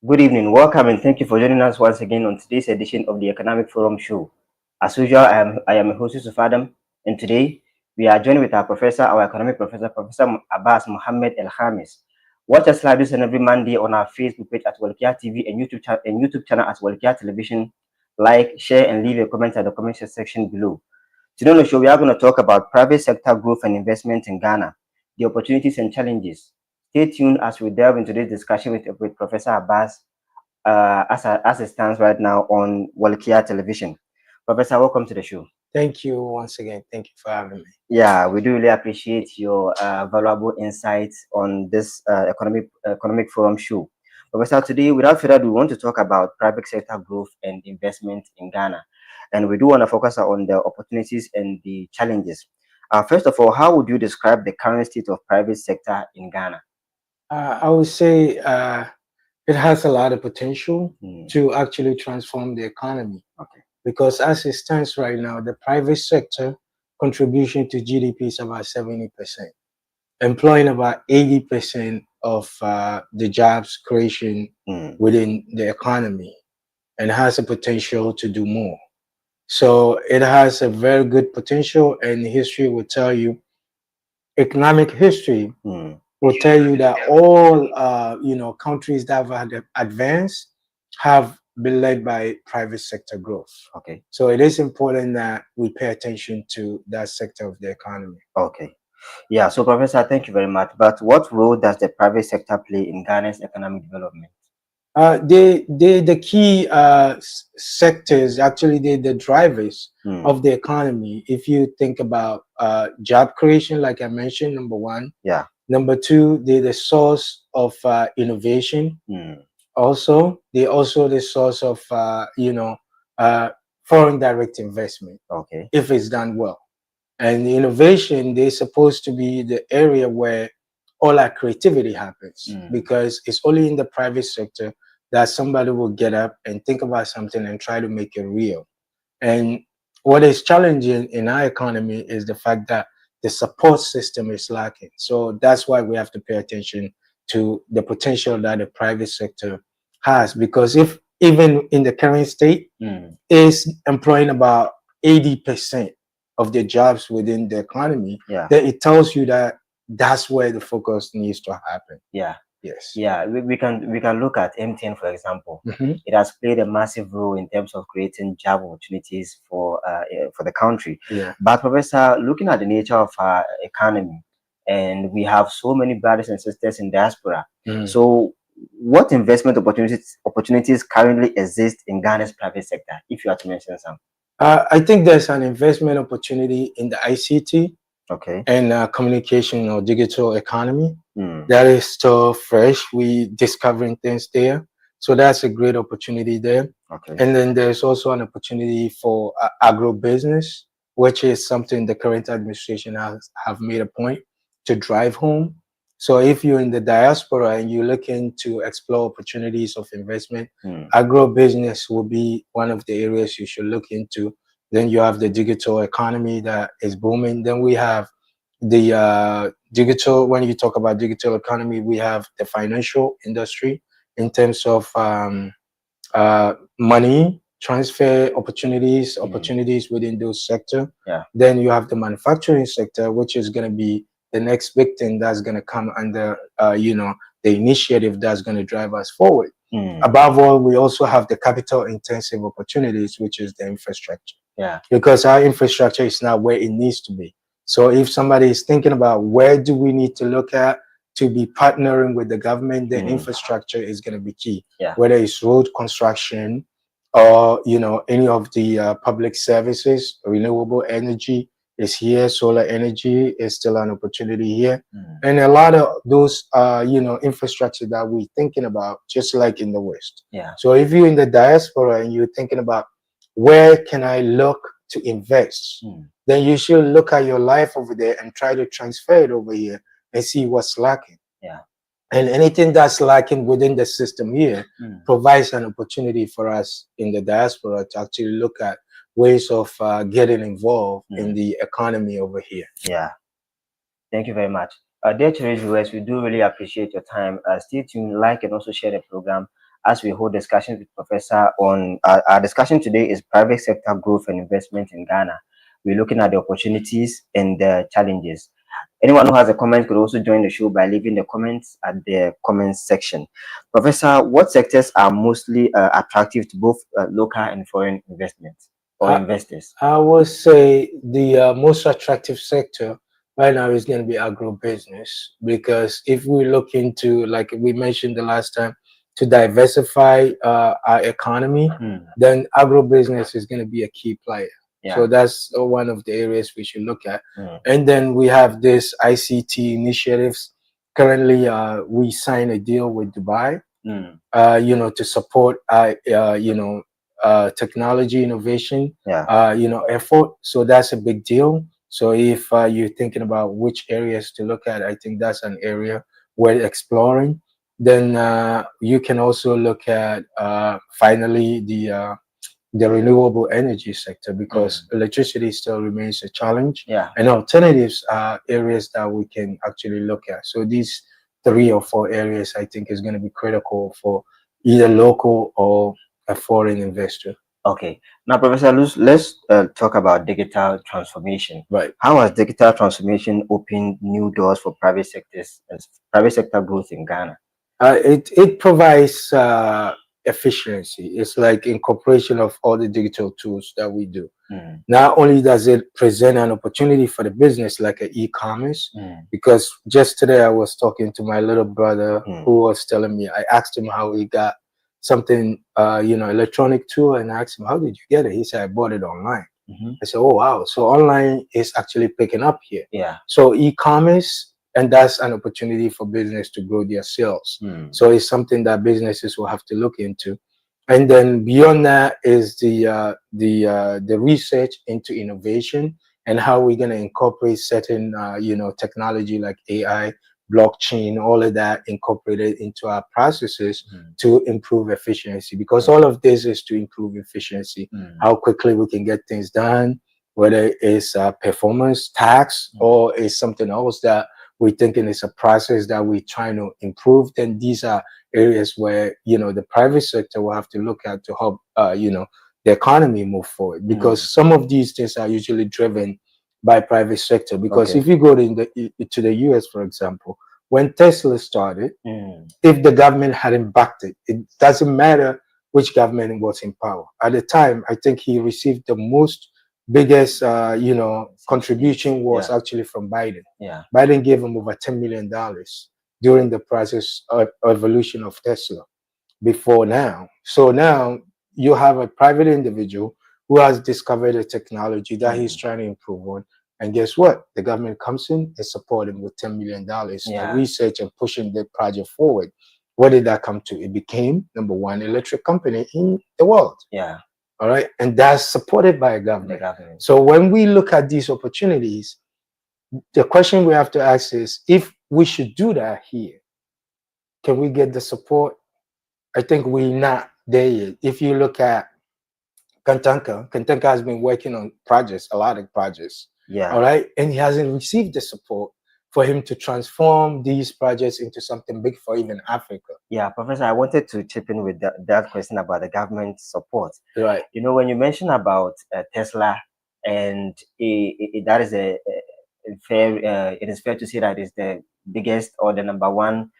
Good evening, welcome, and thank you for joining us once again on today's edition of the Economic Forum Show. As usual, I am your host Yusuf, and today we are joined with our professor, our economic professor, Professor Abbas Mohammed El-KHAMIS. Watch us live this and every Monday on our Facebook page at YUSUF TV and YouTube channel at YUSUF Television. Like, share, and leave a comment at the comment section below. Today on the show, we are going to talk about private sector growth and investment in Ghana, the opportunities and challenges. Stay tuned as we delve into this discussion with Professor Abbas as it stands right now on YUSUF Television. Professor, welcome to the show. Thank you once again. Thank you for having me. Yeah, we do really appreciate your valuable insights on this economic forum show. Professor, today, without further ado, we want to talk about private sector growth and investment in Ghana. And we do want to focus on the opportunities and the challenges. First of all, how would you describe the current state of private sector in Ghana? I would say it has a lot of potential to actually transform the economy. Okay. Because as it stands right now, the private sector contribution to GDP is about 70%, employing about 80% of the jobs creation within the economy, and has a potential to do more. So it has a very good potential, and history will tell you, economic history will tell you that all countries that have advanced have been led by private sector growth. Okay. So it is important that we pay attention to that sector of the economy. Okay. Yeah, so Professor, thank you very much. But what role does the private sector play in Ghana's economic development? The key sectors, actually, the drivers of the economy. If you think about job creation, like I mentioned, number one. Yeah. Number two, they're the source of innovation. Also, they're also the source of foreign direct investment. Okay. If it's done well. And the innovation, they're supposed to be the area where all our creativity happens, because it's only in the private sector that somebody will get up and think about something and try to make it real. And what is challenging in our economy is the fact that the support system is lacking. So that's why we have to pay attention to the potential that the private sector has, because if even in the current state is employing about 80% of the jobs within the economy, then it tells you that that's where the focus needs to happen. Yeah. Yes. Yeah, we can look at MTN, for example. It has played a massive role in terms of creating job opportunities for the country. Yeah. But Professor, looking at the nature of our economy, and we have so many brothers and sisters in diaspora. So what investment opportunities currently exist in Ghana's private sector, if you are to mention some? I think there's an investment opportunity in the ICT. Okay. And communication or digital economy. That is still fresh. We discovering things there. So that's a great opportunity there. Okay. And then there's also an opportunity for agribusiness, which is something the current administration have made a point to drive home. So if you're in the diaspora and you're looking to explore opportunities of investment, agribusiness will be one of the areas you should look into. Then you have the digital economy that is booming. Then we have the digital, when you talk about digital economy, we have the financial industry in terms of money transfer opportunities within those sector. Yeah. Then you have the manufacturing sector, which is going to be the next big thing that's going to come under the initiative that's going to drive us forward. Above all, we also have the capital intensive opportunities, which is the infrastructure. Yeah. Because our infrastructure is not where it needs to be. So if somebody is thinking about where do we need to look at to be partnering with the government, then infrastructure is going to be key. Yeah. Whether it's road construction or any of the public services, renewable energy is here, solar energy is still an opportunity here, and a lot of those infrastructure that we're thinking about, just like in the West. Yeah. So if you're in the diaspora and you're thinking about where can I look to invest, then you should look at your life over there and try to transfer it over here and see what's lacking. Yeah. And anything that's lacking within the system here provides an opportunity for us in the diaspora to actually look at ways of getting involved in the economy over here. Yeah. Thank you very much. Dear cherished viewers, we do really appreciate your time. Stay tuned, like, and also share the program as we hold discussions with Professor on our discussion today is private sector growth and investment in Ghana. We're looking at the opportunities and the challenges. Anyone who has a comment could also join the show by leaving the comments at the comments section. Professor, what sectors are mostly attractive to both local and foreign investments or investors? I would say the most attractive sector right now is going to be agribusiness, because if we look into, like we mentioned the last time, to diversify our economy, then agribusiness is going to be a key player. Yeah. So that's one of the areas we should look at. And then we have this ICT initiatives. Currently, we signed a deal with Dubai, you know, to support, you know, technology innovation, you know, effort. So that's a big deal. So if you're thinking about which areas to look at, I think that's an area we're exploring. Then you can also look at finally the renewable energy sector, because electricity still remains a challenge. And alternatives are areas that we can actually look at. So these 3 or 4 areas I think is going to be critical for either local or a foreign investor. Okay. Now, Professor, let's talk about digital transformation. Right. How has digital transformation opened new doors for private sector growth in Ghana? It provides efficiency. It's like incorporation of all the digital tools that we do. Not only does it present an opportunity for the business like an e-commerce, because just today I was talking to my little brother who was telling me, I asked him how he got something, you know, electronic tool, and I asked him, how did you get it? He said, I bought it online. I said, oh, wow. So online is actually picking up here. So e-commerce, and that's an opportunity for business to grow their sales. So it's something that businesses will have to look into. And then beyond that is the research into innovation and how we're going to incorporate certain, you know, technology like AI, blockchain, all of that incorporated into our processes to improve efficiency, because all of this is to improve efficiency, how quickly we can get things done, whether it's performance, tax, or it's something else that we're thinking is a process that we're trying to improve. Then these are areas where, you know, the private sector will have to look at to help, you know, the economy move forward, because some of these things are usually driven by private sector. Because if you go to the US, for example, when Tesla started, if the government hadn't backed it, it doesn't matter which government was in power. At the time, I think he received the biggest, you know, contribution was actually from Biden. Biden gave him over $10 million during the process of evolution of Tesla before now. So now you have a private individual who has discovered a technology that he's trying to improve on. And guess what? The government comes in and supports him with $10 million in research and pushing the project forward. What did that come to? It became #1 electric company in the world. All right. And that's supported by a government. So when we look at these opportunities, the question we have to ask is, if we should do that here, can we get the support? I think we're not there yet. If you look at Kantanka has been working on projects, a lot of projects. All right. And he hasn't received the support for him to transform these projects into something big for even Africa. Professor, I wanted to chip in with that question about the government support. Right. You know, when you mention about Tesla, and that is fair, it is fair to say that it's the biggest or the #1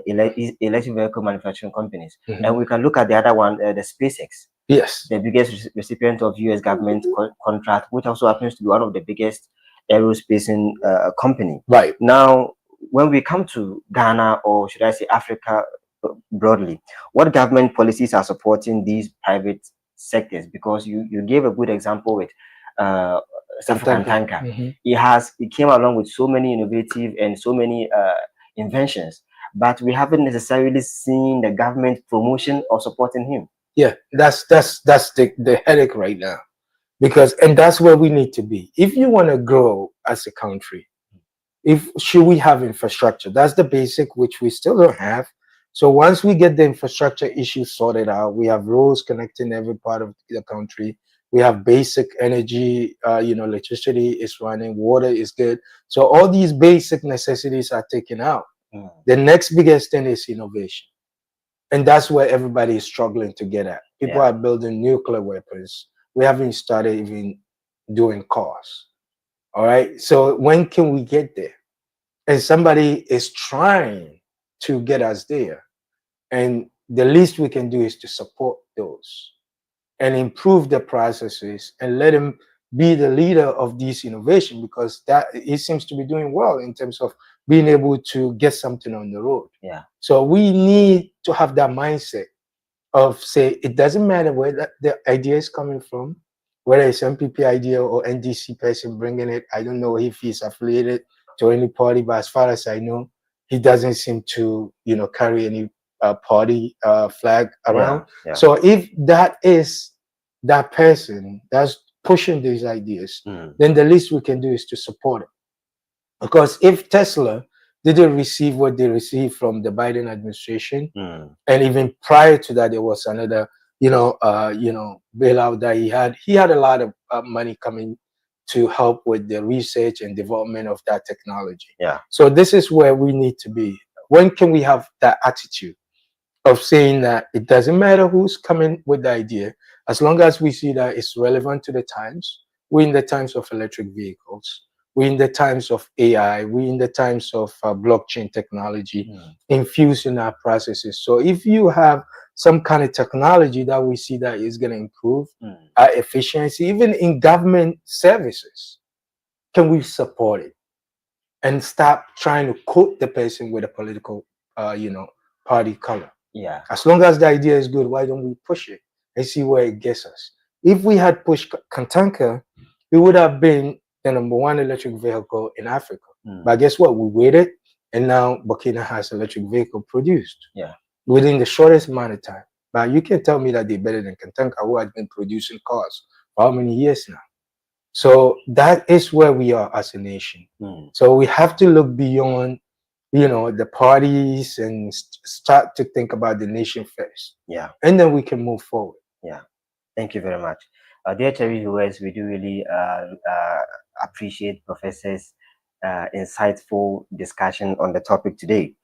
electric vehicle manufacturing companies. And we can look at the other one, the SpaceX. Yes. The biggest recipient of US government contract, which also happens to be one of the biggest aerospace company. Right. Now, when we come to Ghana, or should I say Africa broadly, what government policies are supporting these private sectors? Because you gave a good example with Kantanka. It came along with so many innovative and so many inventions, but we haven't necessarily seen the government promotion or supporting him. Yeah, that's the headache right now, and that's where we need to be. If you want to grow as a country, should we have infrastructure? That's the basic, which we still don't have. So once we get the infrastructure issues sorted out, we have roads connecting every part of the country. We have basic energy, you know, electricity is running, water is good. So all these basic necessities are taken out. The next biggest thing is innovation. And that's where everybody is struggling to get at. People Yeah. are building nuclear weapons. We haven't started even doing cars. All right. So when can we get there? And somebody is trying to get us there. And the least we can do is to support those and improve the processes and let him be the leader of this innovation, because that he seems to be doing well in terms of being able to get something on the road. Yeah. So we need to have that mindset of, say, it doesn't matter where the idea is coming from, whether it's MPP idea or NDC person bringing it. I don't know if he's affiliated to any party, but as far as I know, he doesn't seem to, carry any party flag around. Yeah. So if that is that person that's pushing these ideas, then the least we can do is to support it. Because if Tesla didn't receive what they received from the Biden administration, and even prior to that, there was another, bailout that he had a lot of money coming to help with the research and development of that technology. Yeah. So this is where we need to be. When can we have that attitude of saying that it doesn't matter who's coming with the idea, as long as we see that it's relevant to the times? We're in the times of electric vehicles. We're in the times of AI. We're in the times of blockchain technology infused in our processes. So if you have some kind of technology that we see that is going to improve our efficiency, even in government services, can we support it and stop trying to quote the person with a political, party color? Yeah. As long as the idea is good, why don't we push it and see where it gets us? If we had pushed Kantanka, it would have been the #1 electric vehicle in Africa. But guess what? We waited, and now Burkina has electric vehicle produced within the shortest amount of time. But you can't tell me that they're better than Kantanka, who has been producing cars for how many years now? So that is where we are as a nation. So we have to look beyond, the parties and start to think about the nation first. Yeah. And then we can move forward. Yeah. Thank you very much. Dear Cherry viewers, we do really appreciate Professor's insightful discussion on the topic today.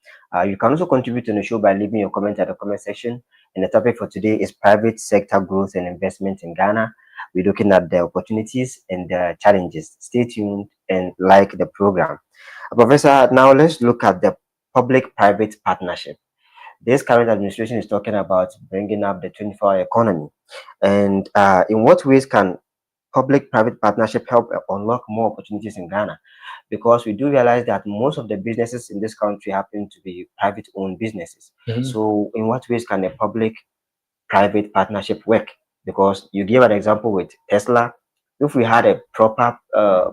You can also contribute on the show by leaving your comment at the comment section. And the topic for today is private sector growth and investment in Ghana. We're looking at the opportunities and the challenges. Stay tuned and like the program. Professor, now let's look at the public-private partnership. This current administration is talking about bringing up the 24-hour economy. And in what ways can public-private partnership help unlock more opportunities in Ghana? Because we do realize that most of the businesses in this country happen to be private-owned businesses. So in what ways can a public-private partnership work? Because you gave an example with Tesla. If we had a proper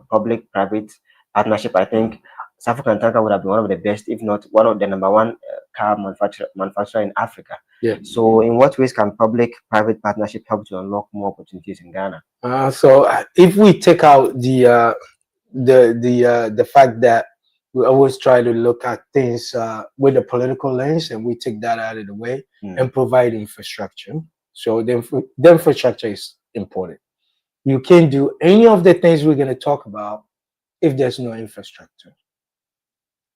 public-private partnership, I think South African would have been one of the best, if not one of the #1 car manufacturer in Africa. Yeah. So in what ways can public-private partnership help to unlock more opportunities in Ghana? So if we take out the fact that we always try to look at things with a political lens, and we take that out of the way and provide infrastructure. So the infrastructure is important. You can't do any of the things we're going to talk about if there's no infrastructure.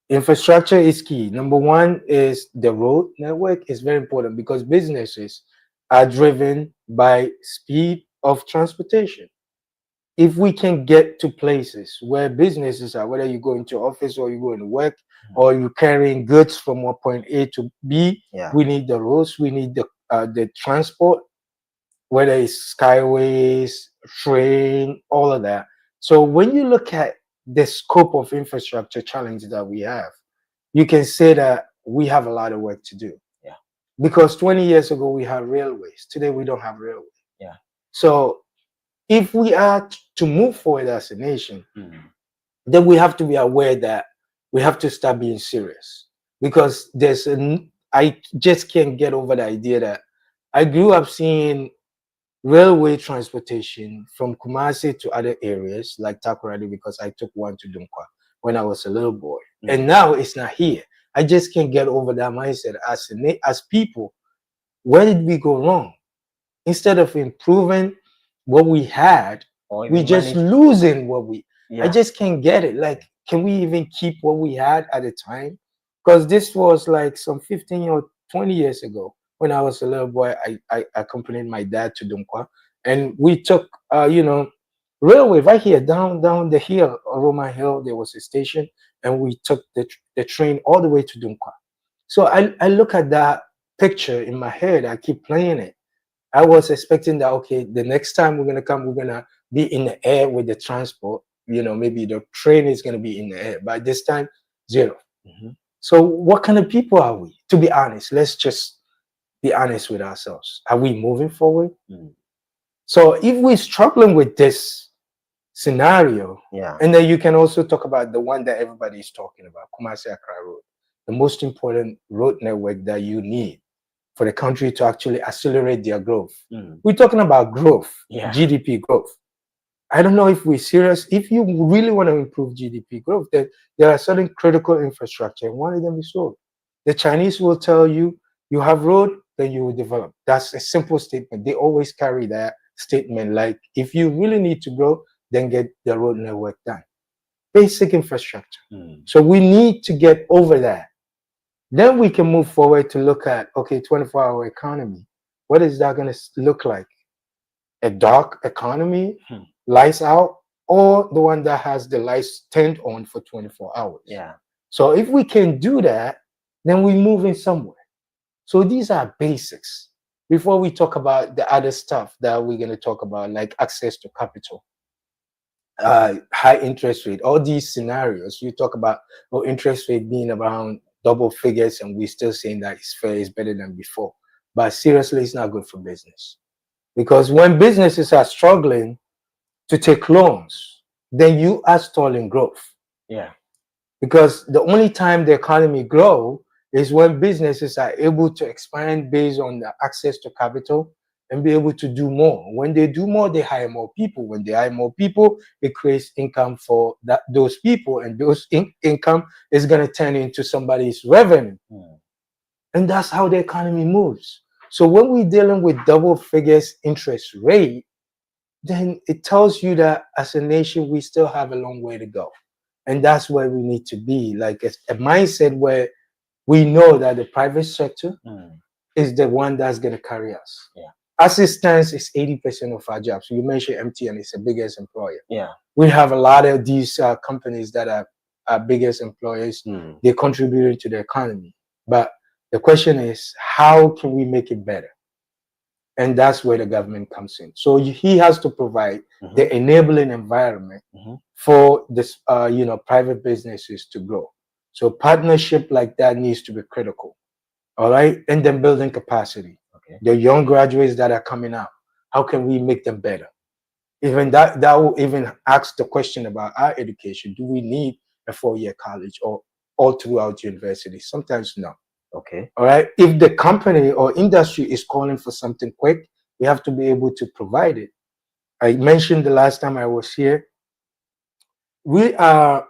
Infrastructure is key. #1 is the road network is very important, because businesses are driven by speed of transportation. If we can get to places where businesses are, whether you go into office or you go into work or you're carrying goods from one point A to B, we need the roads, we need the transport, whether it's skyways, train, all of that. So when you look at the scope of infrastructure challenge that we have, you can say that we have a lot of work to do. Yeah. Because 20 years ago we had railways. Today we don't have railways. Yeah. So if we are to move forward as a nation, then we have to be aware that we have to start being serious. Because I just can't get over the idea that I grew up seeing railway transportation from Kumasi to other areas like Takoradi, because I took one to Dunkwa when I was a little boy. And now it's not here. I just can't get over that mindset. As people, where did we go wrong? Instead of improving what we had, we just losing what we. I just can't get it. Like, can we even keep what we had at the time? Because this was like some 15 or 20 years ago. When I was a little boy, I accompanied my dad to Dunkwa, and we took, railway right here down the hill, Roma Hill. There was a station, and we took the train all the way to Dunkwa. So I look at that picture in my head. I keep playing it. I was expecting that, okay, the next time we're gonna come, we're gonna be in the air with the transport. Maybe the train is gonna be in the air. But this time, zero. Mm-hmm. So what kind of people are we? To be honest, let's just be honest with ourselves. Are we moving forward? Mm. So if we're struggling with this scenario, Yeah. and then you can also talk about the one that everybody is talking about, Kumasi Accra Road, the most important road network that you need for the country to actually accelerate their growth. Mm. We're talking about growth, Yeah. GDP growth. I don't know if we're serious. If you really want to improve GDP growth, then there are certain critical infrastructure, and one of them is road. The Chinese will tell you, you have road, then you will develop. That's a simple statement. They always carry that statement, like, if you really need to grow, then get the road network done. Basic infrastructure. Mm. So we need to get over that. Then we can move forward to look at, okay, 24-hour economy. What is that going to look like? A dark economy, lights out, or the one that has the lights turned on for 24 hours? Yeah. So if we can do that, then we're moving somewhere. So these are basics before we talk about the other stuff that we're going to talk about, like access to capital, high interest rate, all these scenarios. You talk about interest rate being around double figures, and we're still saying that it's fair, it's better than before. But seriously, it's not good for business. Because when businesses are struggling to take loans, then you are stalling growth. Yeah. Because the only time the economy grows is when businesses are able to expand based on the access to capital and be able to do more. When they do more, they hire more people. When they hire more people, it creates income for those people, and those income is going to turn into somebody's revenue. And that's how the economy moves. So when we're dealing with double figures interest rate, then it tells you that as a nation, we still have a long way to go. And that's where we need to be, like a mindset where we know that the private sector is the one that's going to carry us. Yeah. As it stands, it's 80% of our jobs. You mentioned MTN is the biggest employer. Yeah. We have a lot of these companies that are our biggest employers. They're contributing to the economy. But the question is, how can we make it better? And that's where the government comes in. So he has to provide the enabling environment for this, private businesses to grow. So partnership like that needs to be critical. All right. And then building capacity. Okay. The young graduates that are coming out, how can we make them better? Even that will even ask the question about our education. Do we need a 4-year college or all throughout university? Sometimes no. Okay. All right. If the company or industry is calling for something quick, we have to be able to provide it. I mentioned the last time I was here, we are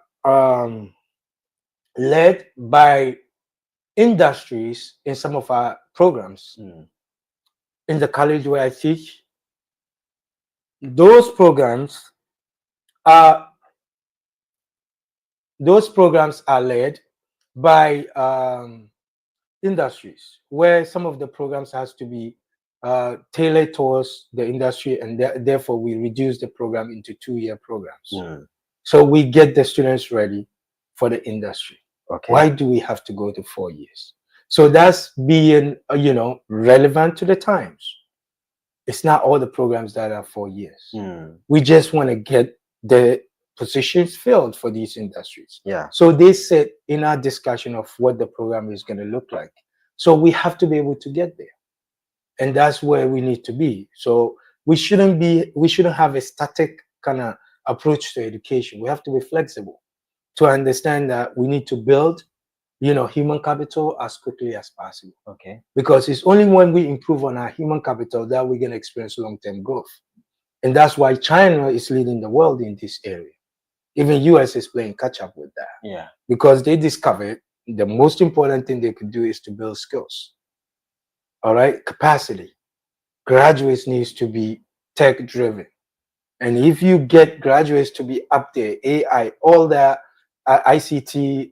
led by industries in some of our programs. In the college where I teach, those programs are led by industries, where some of the programs has to be tailored towards the industry, and therefore we reduce the program into 2-year programs. So we get the students ready for the industry. Okay. Why do we have to go to 4 years? So that's being, relevant to the times. It's not all the programs that are 4 years. We just want to get the positions filled for these industries. Yeah. So they said in our discussion of what the program is going to look like. So we have to be able to get there. And that's where we need to be. So we shouldn't have a static kind of approach to education. We have to be flexible to understand that we need to build, human capital as quickly as possible. Okay. Because it's only when we improve on our human capital that we're going to experience long-term growth. And that's why China is leading the world in this area. Even US is playing catch up with that. Yeah. Because they discovered the most important thing they could do is to build skills. All right. Capacity. Graduates needs to be tech driven. And if you get graduates to be up there, AI, all that ICT,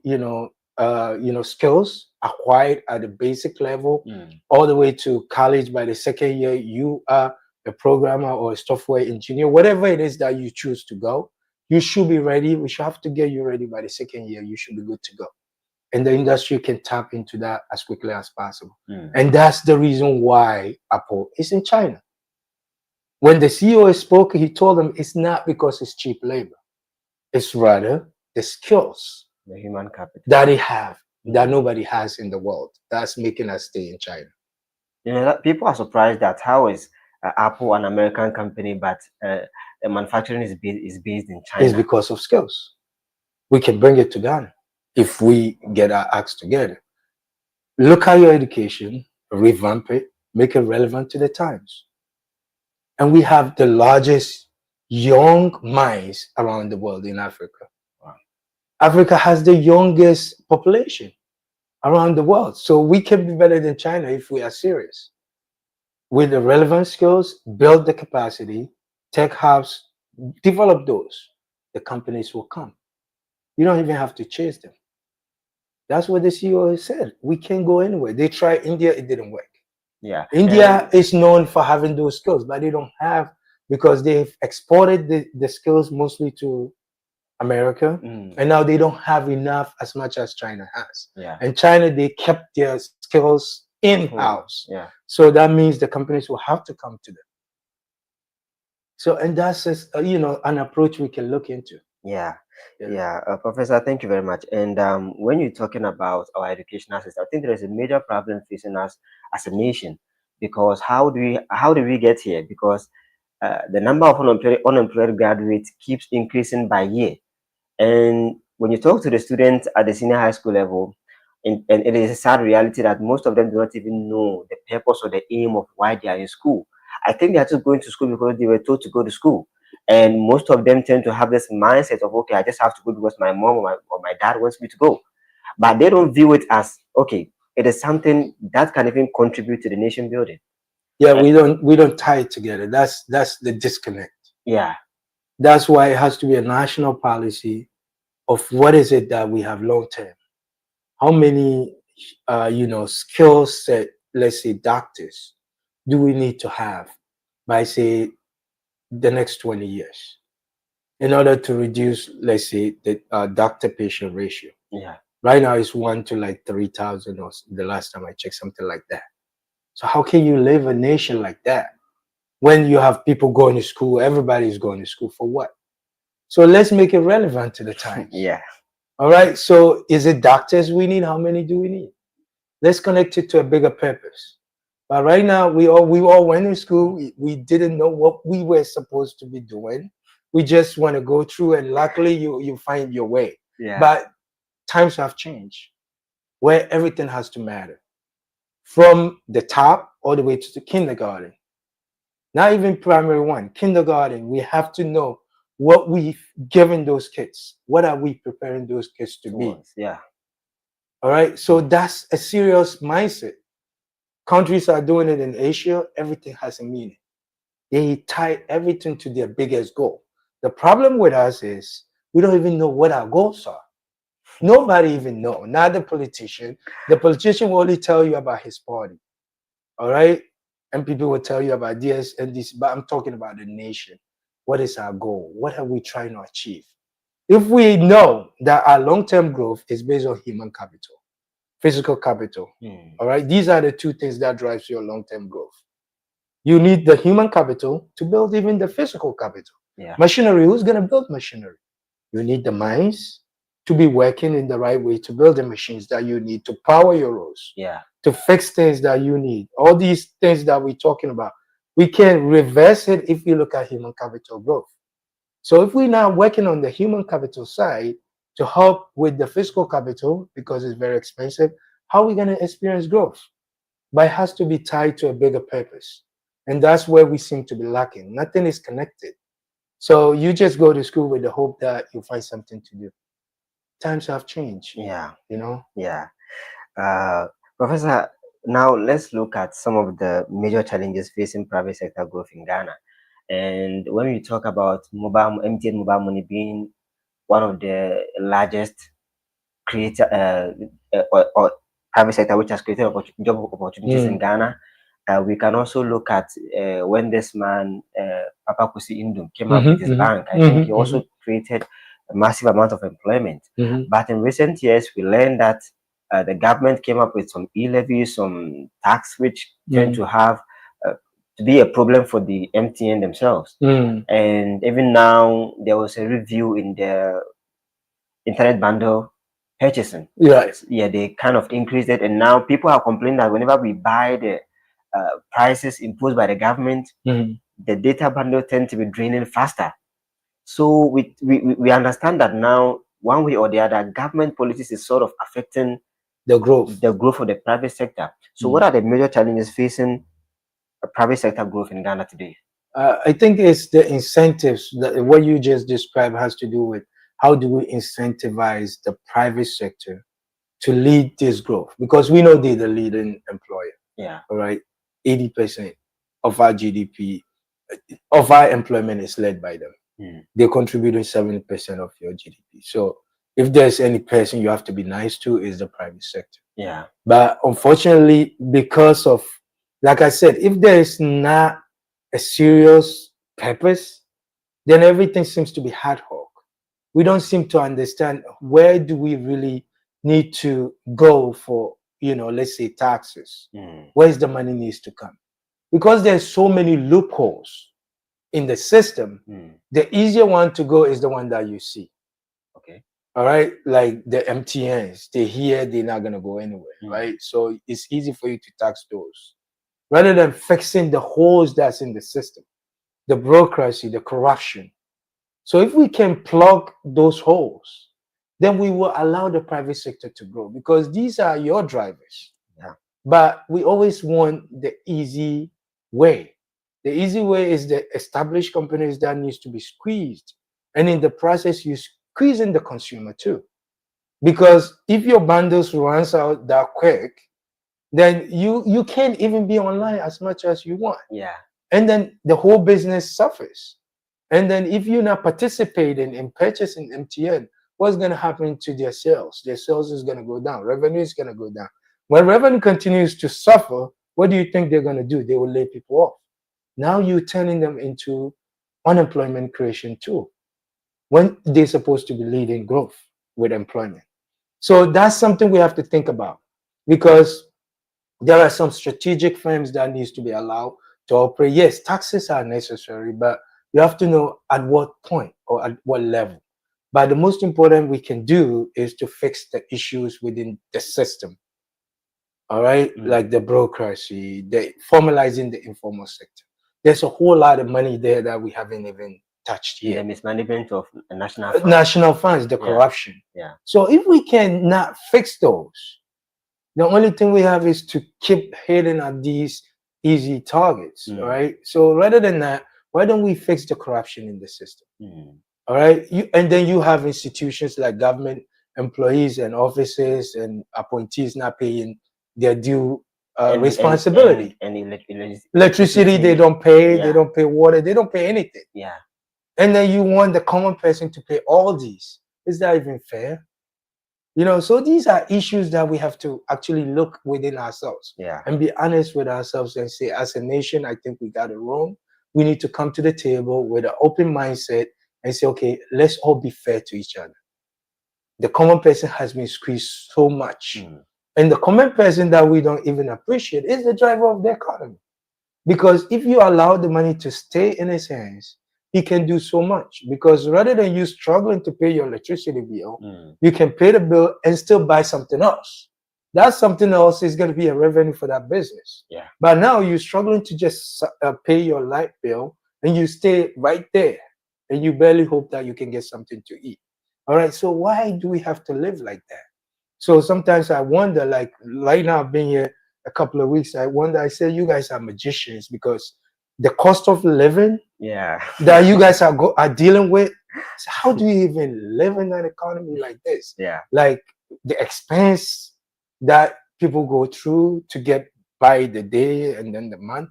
skills, acquired at the basic level, all the way to college. By the second year, you are a programmer or a software engineer, whatever it is that you choose to go, you should be ready. We should have to get you ready by the second year. You should be good to go. And the industry can tap into that as quickly as possible. And that's the reason why Apple is in China. When the CEO spoke, he told them it's not because it's cheap labor. It's rather the skills, the human capital that they have that nobody has in the world. That's making us stay in China. You know, people are surprised that how is Apple an American company, but the manufacturing is based in China. It's because of skills. We can bring it to Ghana if we get our acts together. Look at your education, revamp it, make it relevant to the times. And we have the largest young minds around the world in Africa. Wow. Africa has the youngest population around the world. So we can be better than China if we are serious. With the relevant skills, build the capacity, tech hubs, develop those. The companies will come. You don't even have to chase them. That's what the CEO said. We can't go anywhere. They tried India, it didn't work. Yeah. India is known for having those skills, but they don't have, because they've exported the skills mostly to America, and now they don't have enough as much as China has. Yeah. And China, they kept their skills in-house. Yeah. So that means the companies will have to come to them. So, and that's just, an approach we can look into. Yeah. Professor, thank you very much. And when you're talking about our educational system, I think there is a major problem facing us as a nation, because how do we get here? Because the number of unemployed graduates keeps increasing by year. And when you talk to the students at the senior high school level, and it is a sad reality that most of them do not even know the purpose or the aim of why they are in school. I think they are just going to school because they were told to go to school. And most of them tend to have this mindset of, okay, I just have to go because my mom or my dad wants me to go. But they don't view it as, okay, it is something that can even contribute to the nation building. Yeah, we don't tie it together. That's the disconnect. Yeah. That's why it has to be a national policy of what is it that we have long term. How many skill set, let's say doctors, do we need to have by say the next 20 years in order to reduce, let's say, the doctor patient ratio? Yeah. Right now it's 1 to like 3,000, or the last time I checked, something like that. So how can you live a nation like that when you have people going to school? Everybody's going to school for what? So let's make it relevant to the times. Yeah. All right. So is it doctors we need? How many do we need? Let's connect it to a bigger purpose. But right now, we all went to school. We didn't know what we were supposed to be doing. We just want to go through, and luckily you find your way. Yeah. But times have changed, where everything has to matter, from the top all the way to the kindergarten. Not even primary one, kindergarten. We have to know what we've given those kids. What are we preparing those kids to be? Yeah. All right. So that's a serious mindset. Countries are doing it in Asia. Everything has a meaning. They tie everything to their biggest goal. The problem with us is we don't even know what our goals are. Nobody even know. Not the politician. The politician will only tell you about his party. All right. And people will tell you about this and this, but I'm talking about the nation. What is our goal? What are we trying to achieve? If we know that our long-term growth is based on human capital, physical capital, all right, these are the two things that drives your long-term growth. You need the human capital to build even the physical capital. Yeah. Machinery, who's going to build machinery? You need the minds to be working in the right way to build the machines that you need to power your roads. Yeah. To fix things that you need. All these things that we're talking about, we can reverse it if you look at human capital growth. So if we're now working on the human capital side to help with the physical capital, because it's very expensive, how are we going to experience growth? But it has to be tied to a bigger purpose. And that's where we seem to be lacking. Nothing is connected. So you just go to school with the hope that you'll find something to do. Times have changed. Yeah. Yeah. Professor, now let's look at some of the major challenges facing private sector growth in Ghana. And when we talk about MTN mobile money being one of the largest creator or private sector, which has created job opportunities in Ghana. We can also look at when this man, Papa Kusi Indum, came up with his bank. I think he also created a massive amount of employment. But in recent years, we learned that the government came up with some e-levies, some tax, which tend to have to be a problem for the MTN themselves. And even now, there was a review in the internet bundle purchasing. Yeah, they kind of increased it, and now people are complaining that whenever we buy the prices imposed by the government, the data bundle tend to be draining faster. So we understand that now, one way or the other, government policies is sort of affecting the growth of the private sector. So what are the major challenges facing private sector growth in Ghana today? I think it's the incentives that what you just described has to do with how do we incentivize the private sector to lead this growth, because we know they're the leading employer. Yeah. All right. 80% of our GDP, of our employment is led by them. They're contributing 70% of your GDP. So if there's any person you have to be nice to, is the private sector. Yeah. But unfortunately, because of, like I said, if there is not a serious purpose, then everything seems to be ad hoc. We don't seem to understand where do we really need to go for, let's say taxes. Where's the money needs to come? Because there's so many loopholes in the system. The easier one to go is the one that you see. Okay. All right. Like the MTNs, they're here, they're not going to go anywhere. Right. So it's easy for you to tax those rather than fixing the holes that's in the system, the bureaucracy, the corruption. So if we can plug those holes, then we will allow the private sector to grow, because these are your drivers. Yeah. But we always want the easy way. The easy way is the established companies that needs to be squeezed. And in the process, you squeezing the consumer too. Because if your bundles runs out that quick, then you can't even be online as much as you want. Yeah. And then the whole business suffers. And then if you're not participating in purchasing MTN, what's going to happen to their sales? Their sales is going to go down. Revenue is going to go down. When revenue continues to suffer, what do you think they're going to do? They will lay people off. Now you're turning them into unemployment creation too, when they're supposed to be leading growth with employment. So that's something we have to think about, because there are some strategic firms that needs to be allowed to operate. Yes, taxes are necessary, but you have to know at what point or at what level. But the most important we can do is to fix the issues within the system. All right, like the bureaucracy, the formalizing the informal sector. There's a whole lot of money there that we haven't even touched yet. The mismanagement of national funds, the corruption. Yeah. So if we can not fix those, the only thing we have is to keep hitting at these easy targets. All right. So rather than that, why don't we fix the corruption in the system? All right. And then you have institutions like government employees and offices and appointees not paying their due responsibility. And electricity, they don't pay. They don't pay water. They don't pay anything. Yeah. And then you want the common person to pay all these. Is that even fair? So these are issues that we have to actually look within ourselves and be honest with ourselves and say, as a nation, I think we got it wrong. We need to come to the table with an open mindset and say, okay, let's all be fair to each other. The common person has been squeezed so much. And the common person that we don't even appreciate is the driver of the economy. Because if you allow the money to stay in his hands, he can do so much. Because rather than you struggling to pay your electricity bill, you can pay the bill and still buy something else. That something else is going to be a revenue for that business. Yeah. But now you're struggling to just pay your light bill, and you stay right there, and you barely hope that you can get something to eat. All right. So why do we have to live like that? So sometimes I wonder, like right now I've been here a couple of weeks, I wonder, I say, you guys are magicians, because the cost of living that you guys are dealing with, so how do you even live in an economy like this? Yeah. Like the expense that people go through to get by the day and then the month.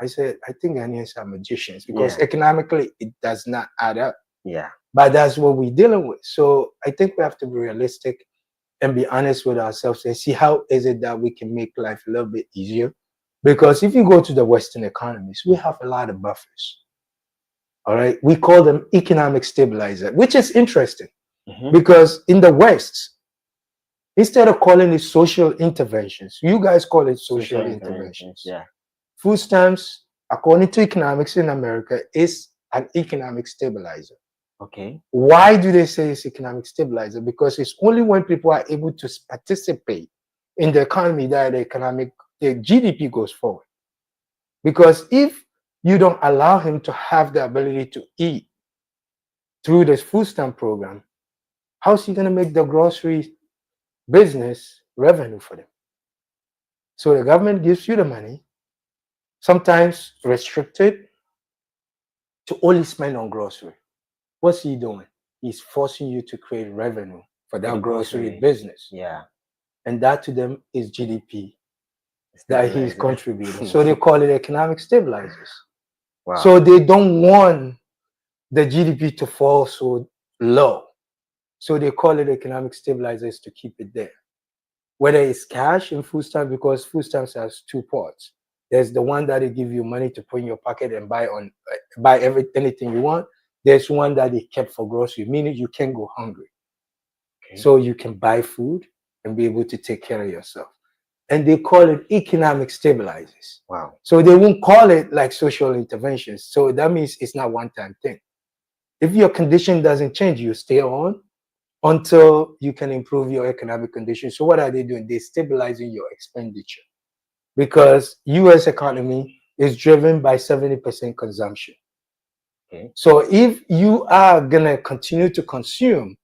I said, I think Ghanaians are magicians, because economically it does not add up. Yeah. But that's what we're dealing with. So I think we have to be realistic and be honest with ourselves and see how is it that we can make life a little bit easier. Because if you go to the Western economies, we have a lot of buffers. All right. We call them economic stabilizer, which is interesting because in the West, instead of calling it social interventions, you guys call it social interventions. Yeah. Food stamps, according to economics in America, is an economic stabilizer. Okay. Why do they say it's economic stabilizer? Because it's only when people are able to participate in the economy that the GDP goes forward. Because if you don't allow him to have the ability to eat through this food stamp program, how's he going to make the grocery business revenue for them? So the government gives you the money, sometimes restricted to only spend on grocery. What's he doing? He's forcing you to create revenue for that grocery business. Yeah. And that to them is GDP that he's contributing. So they call it economic stabilizers. Wow. So they don't want the GDP to fall so low. So they call it economic stabilizers to keep it there. Whether it's cash and food stamps, because food stamps has two parts. There's the one that they give you money to put in your pocket and buy anything you want. There's one that they kept for grocery, meaning you can't go hungry. Okay. So you can buy food and be able to take care of yourself. And they call it economic stabilizers. Wow. So they won't call it like social interventions. So that means it's not one-time thing. If your condition doesn't change, you stay on until you can improve your economic condition. So what are they doing? They're stabilizing your expenditure, because U.S. economy is driven by 70% consumption. Okay. So if you are gonna continue to consume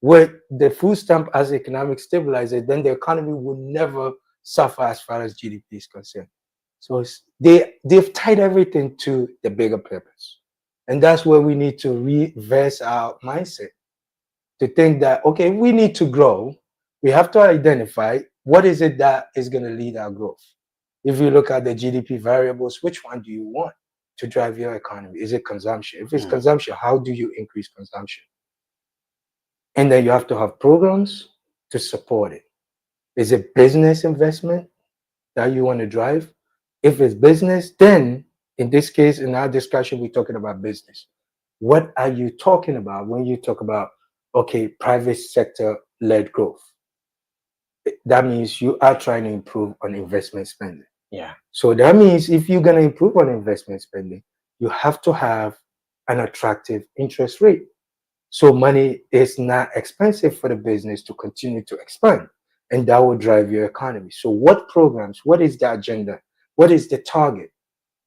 with the food stamp as economic stabilizer, then the economy will never suffer as far as GDP is concerned. So they've tied everything to the bigger purpose. And that's where we need to reverse our mindset to think that, okay, we need to grow. We have to identify what is it that is going to lead our growth. If you look at the GDP variables, which one do you want to drive your economy? Is it consumption? If it's consumption, how do you increase consumption? And then you have to have programs to support it. Is it business investment that you want to drive? If it's business, then in this case, in our discussion, we're talking about business. What are you talking about when you talk about, okay, private sector led growth? That means you are trying to improve on investment spending. Yeah. So that means if you're going to improve on investment spending, you have to have an attractive interest rate. So money is not expensive for the business to continue to expand, and that will drive your economy. So what programs, what is the agenda? What is the target?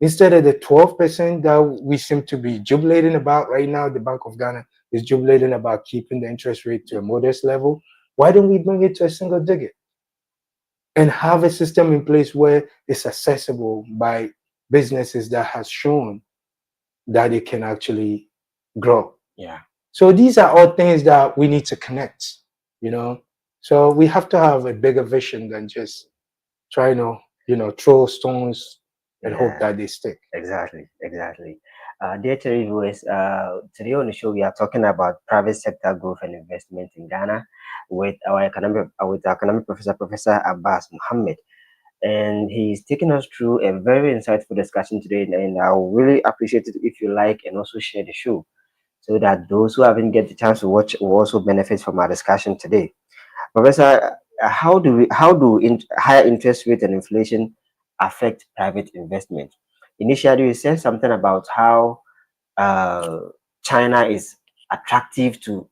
Instead of the 12% that we seem to be jubilating about right now, the Bank of Ghana is jubilating about keeping the interest rate to a modest level. Why don't we bring it to a single digit and have a system in place where it's accessible by businesses that has shown that it can actually grow? Yeah. So these are all things that we need to connect, you know? So we have to have a bigger vision than just trying to, throw stones and hope that they stick. Exactly. Dear viewers, today on the show we are talking about private sector growth and investment in Ghana with our economic professor, Professor Abbas Mohammed, and he's taking us through a very insightful discussion today. And I will really appreciate it if you like and also share the show, so that those who haven't get the chance to watch will also benefit from our discussion today. Professor, how do higher interest rate and inflation affect private investment? Initially, you said something about how China is attractive to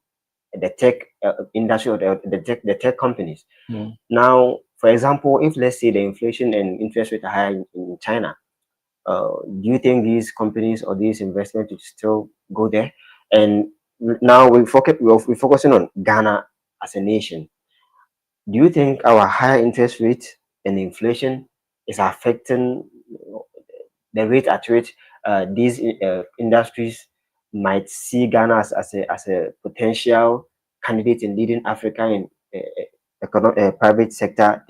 the tech industry or the tech companies. Now, for example, if let's say the inflation and interest rate are higher in China, do you think these companies or these investments will still go there? And now we're focusing on Ghana as a nation. Do you think our higher interest rate and inflation is affecting the rate at which these industries might see Ghana as a potential candidate in leading Africa in private sector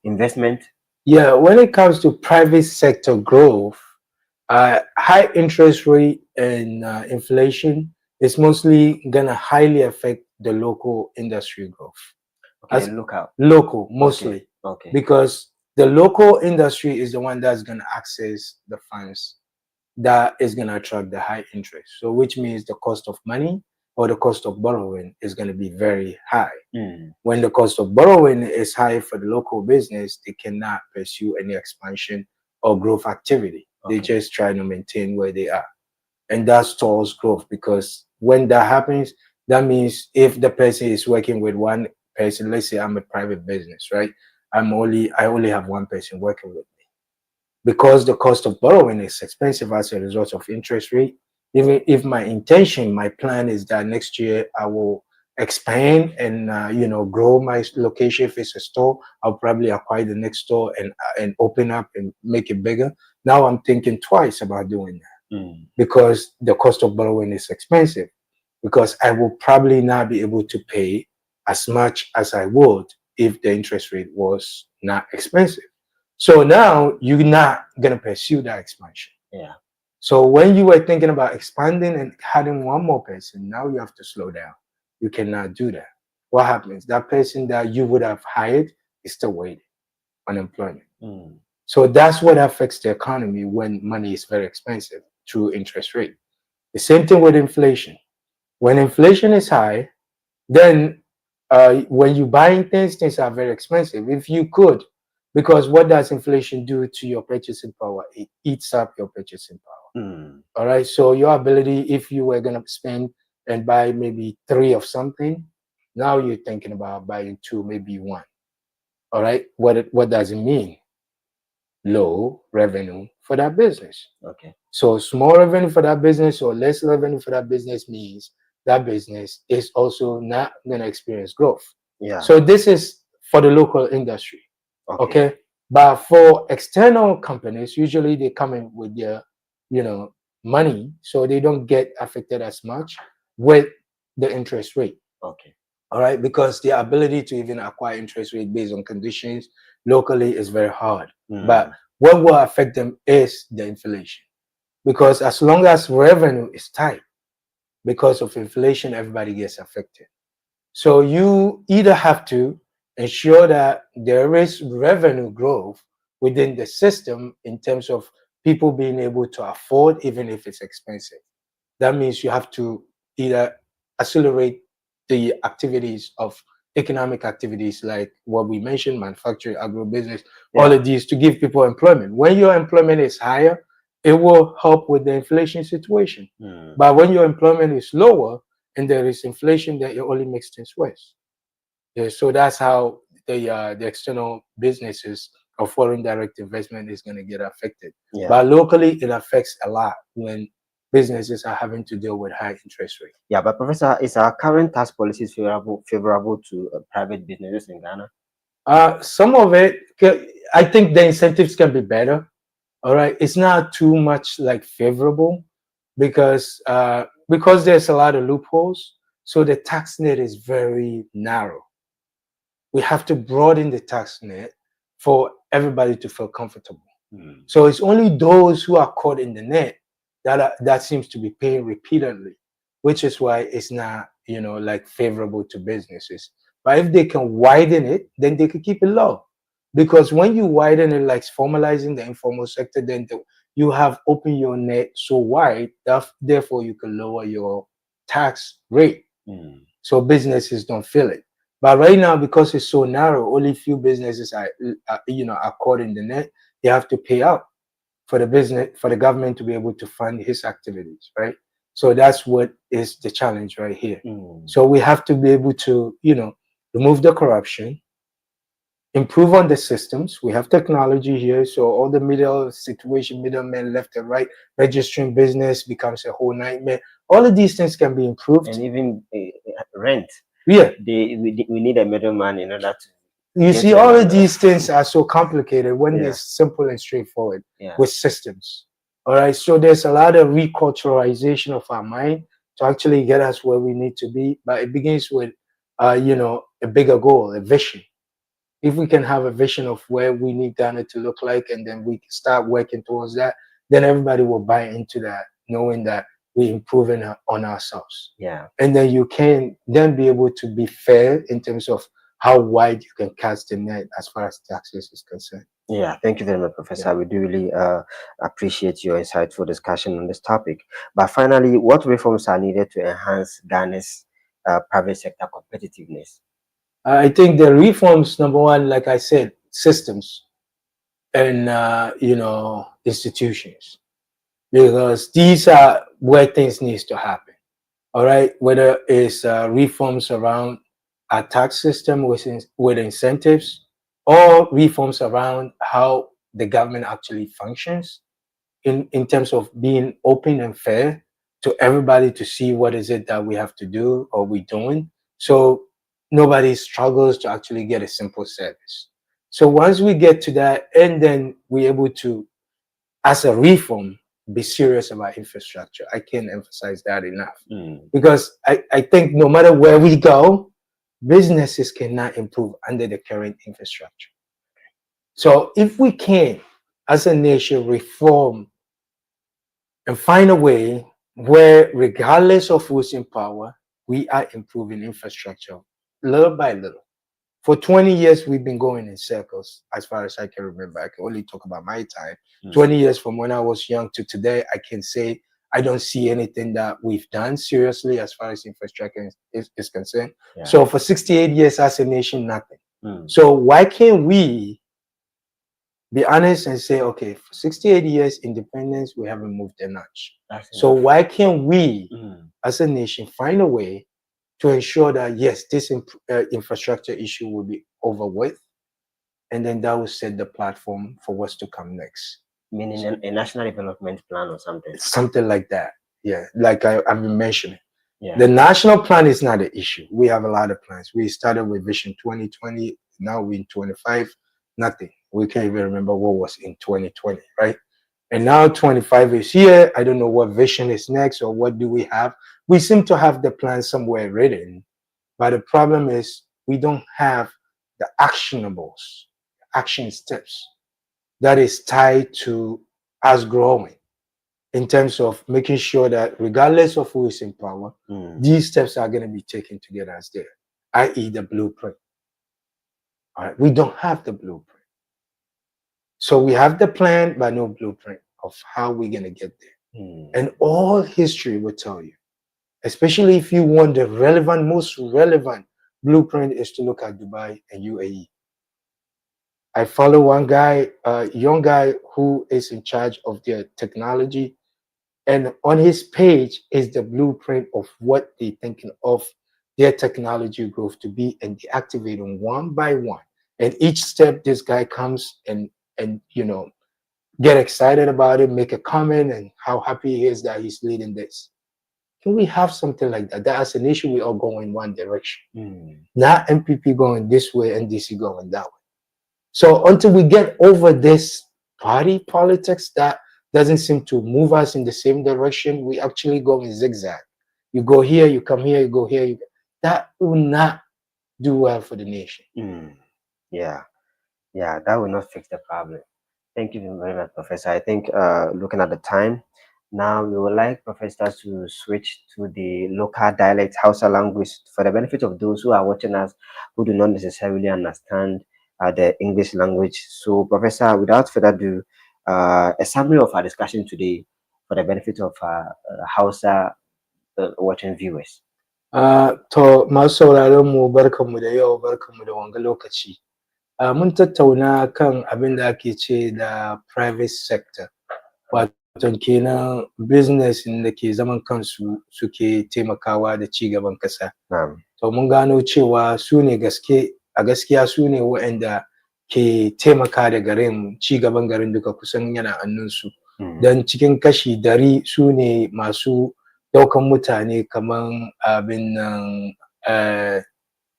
investment? Yeah, when it comes to private sector growth, high interest rate and inflation is mostly gonna highly affect the local industry growth. Okay, As local. local mostly, Okay. because the local industry is the one that's going to access the funds that is going to attract the high interest. So which means the cost of money or the cost of borrowing is going to be very high. When the cost of borrowing is high for the local business, they cannot pursue any expansion or growth activity. They just try to maintain where they are. And that stalls growth, because when that happens, that means if the person is working with one person, let's say I'm a private business, right? I only have one person working with me. Because the cost of borrowing is expensive as a result of interest rate, even if my intention, my plan is that next year I will expand and grow my location. If it's a store, I'll probably acquire the next store and open up and make it bigger. Now I'm thinking twice about doing that, because the cost of borrowing is expensive, because I will probably not be able to pay as much as I would if the interest rate was not expensive. So now you're not gonna pursue that expansion. Yeah. So when you were thinking about expanding and having one more person, now you have to slow down. You cannot do that. What happens? That person that you would have hired is still waiting, unemployment. So that's what affects the economy when money is very expensive through interest rate. The same thing with inflation. When inflation is high, then when you're buying things, things are very expensive. If you could, because what does inflation do to your purchasing power? It eats up your purchasing power. All right. So your ability, if you were going to spend and buy maybe 3 of something, now you're thinking about buying 2, maybe 1. All right. What does it mean? Low revenue for that business. Okay. So small revenue for that business or less revenue for that business means that business is also not going to experience growth. Yeah. So this is for the local industry. Okay. But for external companies, usually they come in with their, money, so they don't get affected as much with the interest rate. Okay. All right, because the ability to even acquire interest rate based on conditions locally is very hard. But what will affect them is the inflation, because as long as revenue is tight, because of inflation, everybody gets affected. So you either have to ensure that there is revenue growth within the system in terms of people being able to afford, even if it's expensive. That means you have to either accelerate the activities of economic activities like what we mentioned, manufacturing, agribusiness, all of these, to give people employment. When your employment is higher, it will help with the inflation situation. But when your employment is lower and there is inflation, then it only makes things worse. Yeah, so that's how the external businesses or foreign direct investment is going to get affected. But locally, it affects a lot when businesses are having to deal with high interest rates. Yeah, but Professor, is our current tax policies favorable to private businesses in Ghana? Some of it, I think the incentives can be better. All right, it's not too much like favorable because there's a lot of loopholes. So the tax net is very narrow. We have to broaden the tax net for everybody to feel comfortable. So it's only those who are caught in the net that seems to be paying repeatedly, which is why it's not, like favorable to businesses. But if they can widen it, then they can keep it low. Because when you widen it, like formalizing the informal sector, then you have opened your net so wide that therefore you can lower your tax rate. So businesses don't feel it. But right now, because it's so narrow, only few businesses are caught in the net. They have to pay out for the government to be able to fund his activities, right? So that's what is the challenge right here. So we have to be able to, remove the corruption, improve on the systems. We have technology here, so all the middlemen left and right, registering business becomes a whole nightmare. All of these things can be improved. And even rent. Yeah. We need a middleman in order to. You see, all of these things are so complicated when they're simple and straightforward with systems. All right. So there's a lot of reculturalization of our mind to actually get us where we need to be. But it begins with, a bigger goal, a vision. If we can have a vision of where we need Ghana to look like, and then we can start working towards that, then everybody will buy into that, knowing that we're improving on ourselves. Yeah. And then you can then be able to be fair in terms of how wide you can cast the net as far as taxes is concerned. Yeah, thank you very much, Professor. Yeah. We do really appreciate your insightful discussion on this topic. But finally, what reforms are needed to enhance Ghana's private sector competitiveness? I think the reforms, number one, like I said, systems and institutions, because these are where things needs to happen. All right, whether it's reforms around our tax system with incentives, or reforms around how the government actually functions in terms of being open and fair to everybody to see what is it that we have to do or we're doing. So nobody struggles to actually get a simple service. So once we get to that, and then we're able to, as a reform, be serious about infrastructure. I can't emphasize that enough. Because I think no matter where we go, businesses cannot improve under the current infrastructure. So if we can, as a nation, reform and find a way where, regardless of who's in power, we are improving infrastructure little by little. For 20 years, we've been going in circles, as far as I can remember. I can only talk about my time. 20 years from when I was young to today, I can say I don't see anything that we've done seriously as far as infrastructure is concerned. Yeah. So for 68 years as a nation, nothing. So why can't we be honest and say, okay, for 68 years independence, we haven't moved a notch. So why can't we, as a nation, find a way to ensure that, yes, this infrastructure issue will be over with, and then that will set the platform for what's to come next. Meaning a national development plan or something? Something like that, yeah, like I've been mentioning. Yeah. The national plan is not an issue. We have a lot of plans. We started with Vision 2020, now we're in 25, nothing. We can't even remember what was in 2020, right? And now 25 is here. I don't know what vision is next or what do we have. We seem to have the plan somewhere written, but the problem is we don't have the actionables, action steps that is tied to us growing in terms of making sure that regardless of who is in power, these steps are going to be taken to get us there, i.e. the blueprint. All right, we don't have the blueprint. So we have the plan, but no blueprint of how we're going to get there. And all history will tell you, especially if you want the most relevant blueprint, is to look at Dubai and UAE. I follow one guy, a young guy who is in charge of their technology. And on his page is the blueprint of what they're thinking of their technology growth to be, and they activate them one by one. And each step, this guy comes and get excited about it, make a comment, and how happy he is that he's leading this. Can we have something like that? That as a nation, we all go in one direction. Not MPP going this way and DC going that way. So until we get over this party politics that doesn't seem to move us in the same direction, we actually go in zigzag. You go here, you come here, you go here. That will not do well for the nation. Yeah, that will not fix the problem. Thank you very much, Professor. I think looking at the time, now we would like professors to switch to the local dialect Hausa language for the benefit of those who are watching us who do not necessarily understand the English language. So, Professor, without further ado, a summary of our discussion today for the benefit of Hausa watching viewers. To masu sauraron mu, barkanmu da yau, barkanmu da wanga lokaci. Mun tattauna kan abin da ake ce da private sector, wato kenan business da ke zaman kansu suke taimakawa da ci gaban kasa. To mun gano cewa su ne gaskiya su ne waɗanda ke taimaka da garin, ci gaban garin duka kusan yana hannunsu. Don cikin kashi 100 su ne masu daukan mutane kaman abin nan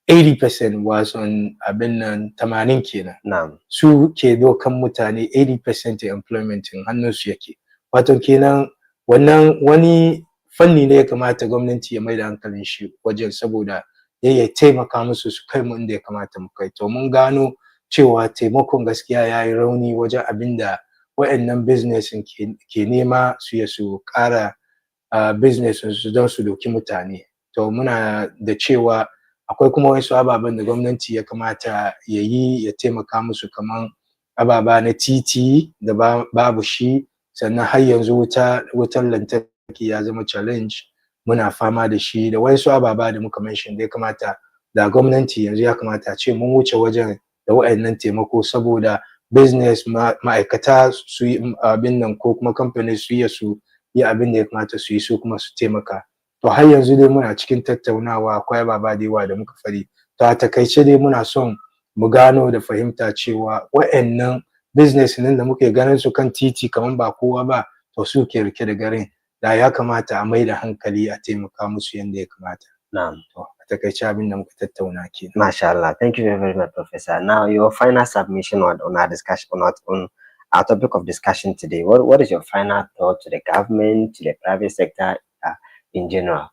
80% wasan abin nan 80 kenan. Su ke daukan mutane 80% employment hannunsu yake. Wato kenan wannan wani fanni ne ya kamata gwamnati ya mai da hankalin shi wajen, saboda ya taimaka musu su kai mu inda ya kamata mu kai. To mun gano cewa taimakon gaskiya ya yi rauni wajen abin da waɗannan business ke nema su ƙara business don su doki mutane. To muna da cewa akwai kuma wasu ababen da gwamnati ya kamata ya yi ya taimaka musu, kaman ababa na titi da babu shi, sannan har yanzu wutan lantarki ya zama challenge, muna fama da shi, da wasu ababa da muka mention da ya kamata da gwamnati yanzu ya kamata ce mun wuce wajen da wa'annan taimako, saboda business ma'aikata su yi abin nan, ko kuma company su yi abin da ya kamata su yi, su kuma su taimaka. To har yanzu dai muna cikin tattaunawa, akwai ababa da yawa da muka fari. To a takaice dai muna son mu gano da fahimta cewa wa'annan business nan da muke ganin su kan titi kaman ba kowa ba, to su ke rike da garin, da ya kamata a mai da hankali a taimaka musu yanda ya kamata. Na'am. To a takaice abin da muka tattauna kenan. Mashallah. Thank you very much, Professor. Now, your final submission on our discussion, on our topic of discussion today. What is your final thought to the government, to the private sector in general?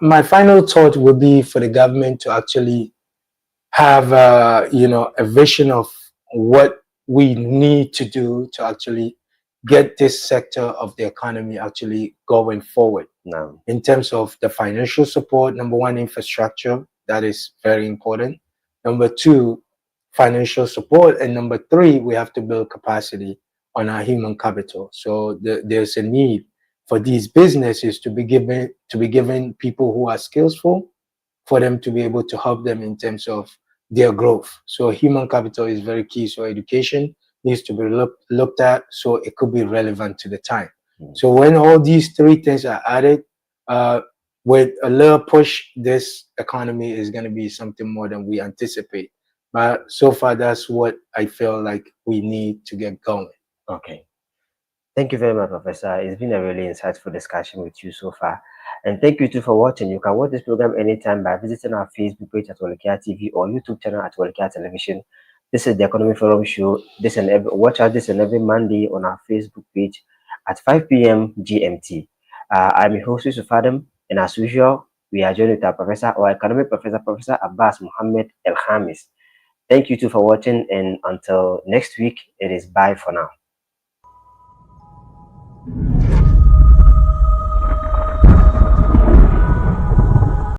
My final thought would be for the government to actually have a vision of what we need to do to actually get this sector of the economy actually going forward. No. In terms of the financial support, number one, infrastructure, that is very important. Number two, financial support. And number three, we have to build capacity on our human capital. So there's a need for these businesses to be given people who are skillful, for them to be able to help them in terms of their growth. So human capital is very key. So education needs to be looked at, so it could be relevant to the time. So when all these three things are added, with a little push, this economy is going to be something more than we anticipate. But so far, that's what I feel like we need to get going. Okay. Thank you very much, Professor. It's been a really insightful discussion with you so far. And thank you too for watching. You can watch this program anytime by visiting our Facebook page at YUSUF TV or YouTube channel at YUSUF Television. This is the Economy Forum Show. Watch us this and every Monday on our Facebook page at 5 p.m. GMT. I'm your host, YUSUF, and as usual, we are joined with our professor, our economic professor, Professor ABBASS MOHAMMED EL-KHAMIS. Thank you too for watching, and until next week, it is bye for now.